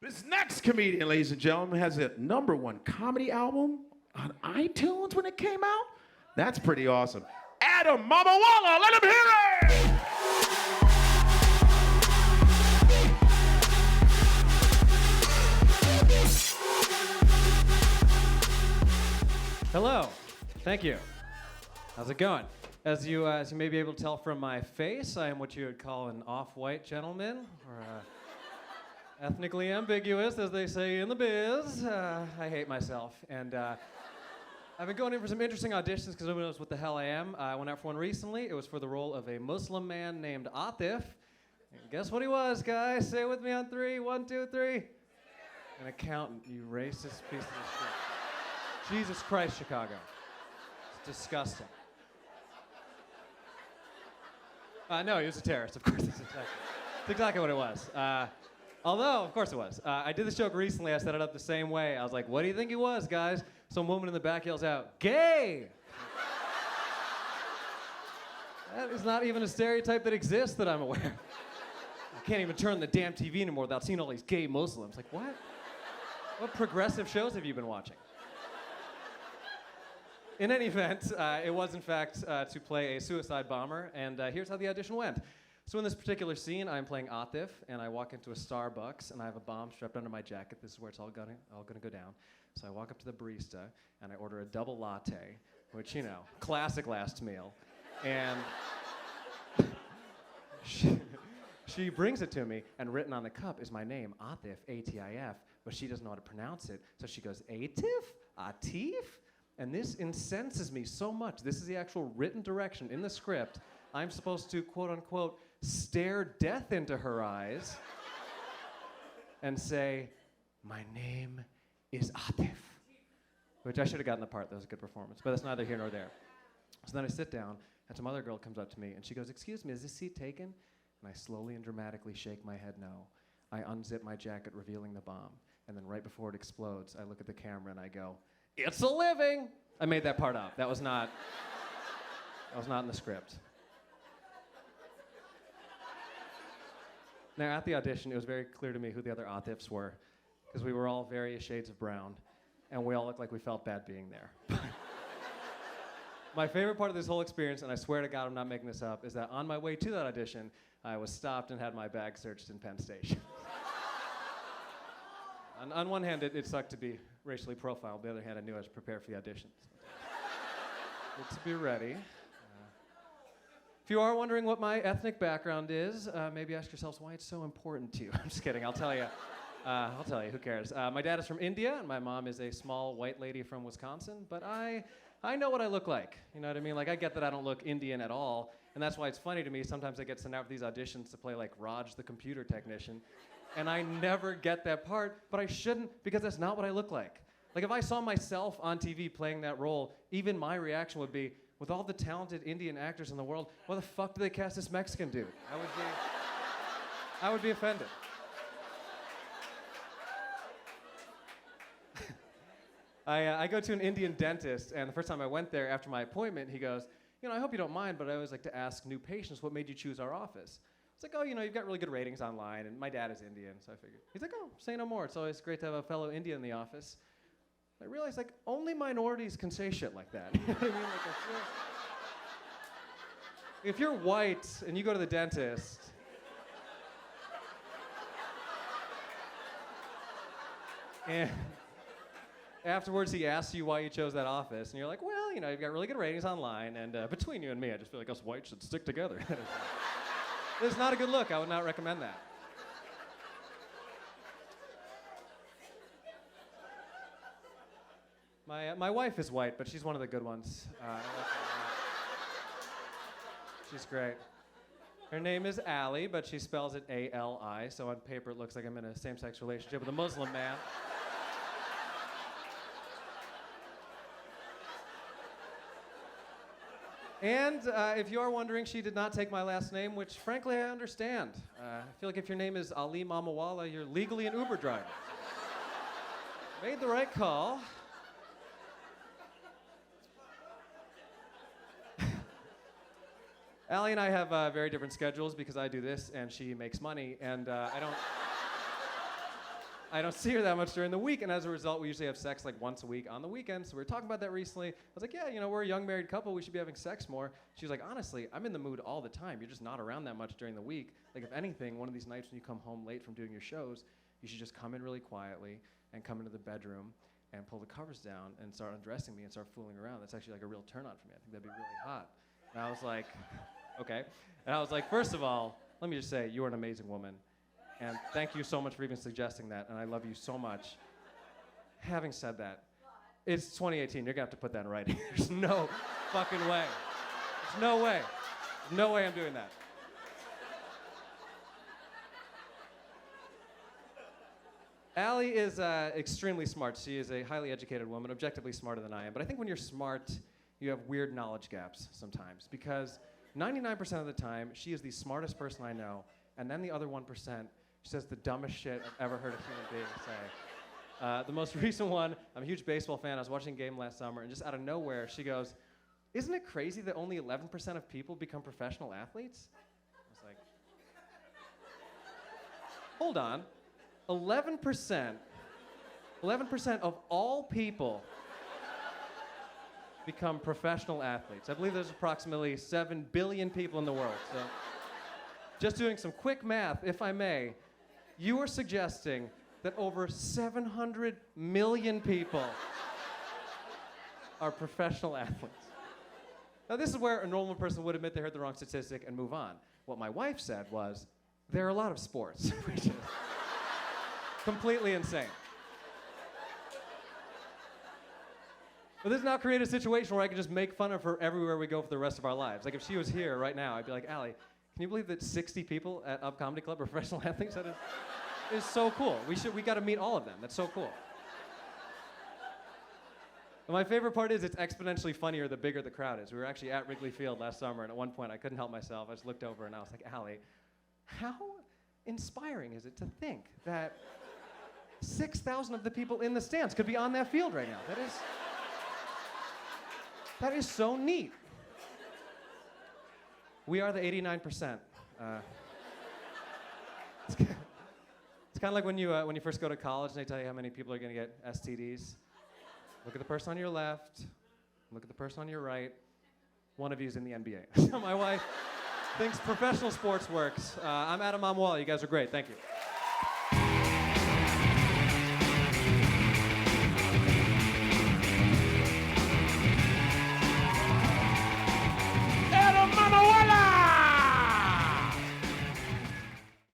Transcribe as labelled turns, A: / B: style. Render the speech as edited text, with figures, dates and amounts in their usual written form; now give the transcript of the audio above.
A: This next comedian, ladies and gentlemen, has a #1 comedy album on iTunes when it came out. That's pretty awesome. Adam Mamawala, let him hear it!
B: Hello, thank you. How's it going? As you may be able to tell from my face, I am what you would call an off-white gentleman, or ethnically ambiguous, as they say in the biz. I hate myself, and I've been going in for some interesting auditions because nobody knows what the hell I am. I went out for one recently. It was for the role of a Muslim man named Atif. And guess what he was, guys? Say it with me on 3. 1, 2, 3. An accountant, you racist piece of shit. Jesus Christ, Chicago. It's disgusting. No, he was a terrorist, of course. That's exactly what it was. Although, of course it was. I did this joke recently. I set it up the same way. I was like, what do you think he was, guys? Some woman in the back yells out, gay! That is not even a stereotype that exists that I'm aware of. I can't even turn the damn TV anymore without seeing all these gay Muslims. Like, what? What progressive shows have you been watching? In any event, it was in fact to play a suicide bomber, and here's how the audition went. So in this particular scene, I'm playing Atif, and I walk into a Starbucks, and I have a bomb strapped under my jacket. This is where it's all gonna go down. So I walk up to the barista, and I order a double latte, which, you know, classic last meal. And she brings it to me, and written on the cup is my name, Atif, A-T-I-F, but she doesn't know how to pronounce it, so she goes, Atif? Atif? And this incenses me so much. This is the actual written direction in the script. I'm supposed to, quote unquote, stare death into her eyes and say, my name is Atif. Which I should have gotten the part. That was a good performance. But that's neither here nor there. So then I sit down, and some other girl comes up to me, and she goes, excuse me, is this seat taken? And I slowly and dramatically shake my head no. I unzip my jacket, revealing the bomb. And then right before it explodes, I look at the camera and I go, it's a living! I made that part up. That was not in the script. Now, at the audition, it was very clear to me who the other Atifs were, because we were all various shades of brown, and we all looked like we felt bad being there. My favorite part of this whole experience, and I swear to God I'm not making this up, is that on my way to that audition, I was stopped and had my bag searched in Penn Station. On one hand, it sucked to be racially profiled. On the other hand, I knew I was prepared for the audition. So good to be ready. If you are wondering what my ethnic background is, maybe ask yourselves why it's so important to you. I'm just kidding. I'll tell you. Who cares? My dad is from India, and my mom is a small white lady from Wisconsin. But I know what I look like. You know what I mean? Like, I get that I don't look Indian at all, and that's why it's funny to me. Sometimes I get sent out for these auditions to play like Raj, the computer technician, and I never get that part. But I shouldn't, because that's not what I look like. Like, if I saw myself on TV playing that role, even my reaction would be, with all the talented Indian actors in the world, why the fuck do they cast this Mexican dude? I would be offended. I go to an Indian dentist, and the first time I went there after my appointment, he goes, you know, I hope you don't mind, but I always like to ask new patients, what made you choose our office? It's like, oh, you know, you've got really good ratings online, and my dad is Indian, so I figured. He's like, oh, say no more. It's always great to have a fellow Indian in the office. I realized, like, only minorities can say shit like that. You know what I mean? Like, if you're white and you go to the dentist, and afterwards he asks you why you chose that office, and you're like, well, you know, you've got really good ratings online, and between you and me, I just feel like us whites should stick together. It's not a good look. I would not recommend that. My wife is white, but she's one of the good ones. She's great. Her name is Allie, but she spells it A-L-I, so on paper it looks like I'm in a same-sex relationship with a Muslim man. And if you are wondering, she did not take my last name, which frankly I understand. I feel like if your name is Ali Mamawala, you're legally an Uber driver. Made the right call. Allie and I have very different schedules because I do this and she makes money, and I don't... I don't see her that much during the week, and as a result, we usually have sex like once a week on the weekends. So we were talking about that recently. I was like, yeah, we're a young married couple. We should be having sex more. She was like, honestly, I'm in the mood all the time. You're just not around that much during the week. Like, if anything, one of these nights when you come home late from doing your shows, you should just come in really quietly and come into the bedroom and pull the covers down and start undressing me and start fooling around. That's actually like a real turn on for me. I think that'd be really hot. And I was like, okay. And I was like, first of all, let me just say, you are an amazing woman. And thank you so much for even suggesting that, and I love you so much. Having said that, it's 2018. You're gonna have to put that in writing. There's no fucking way. There's no way. There's no way I'm doing that. Allie is extremely smart. She is a highly educated woman, objectively smarter than I am. But I think when you're smart, you have weird knowledge gaps sometimes, because 99% of the time, she is the smartest person I know, and then the other 1%, she says the dumbest shit I've ever heard a human being say. The most recent one, I'm a huge baseball fan. I was watching a game last summer, and just out of nowhere, she goes, isn't it crazy that only 11% of people become professional athletes? I was like, hold on. 11% of all people become professional athletes. I believe there's approximately 7 billion people in the world. So just doing some quick math, if I may, you are suggesting that over 700 million people are professional athletes. Now, this is where a normal person would admit they heard the wrong statistic and move on. What my wife said was, there are a lot of sports, which is completely insane. But this has now created a situation where I can just make fun of her everywhere we go for the rest of our lives. Like, if she was here right now, I'd be like, Allie, can you believe that 60 people at Up Comedy Club are professional athletes? That is so cool. We got to meet all of them. That's so cool. And my favorite part is it's exponentially funnier the bigger the crowd is. We were actually at Wrigley Field last summer, and at one point I couldn't help myself. I just looked over and I was like, Allie, how inspiring is it to think that 6,000 of the people in the stands could be on that field right now? That is so neat. We are the 89%. It's kind of like when you first go to college and they tell you how many people are going to get STDs. Look at the person on your left. Look at the person on your right. One of you is in the NBA. So my wife thinks professional sports works. I'm Mamawala. You guys are great. Thank you.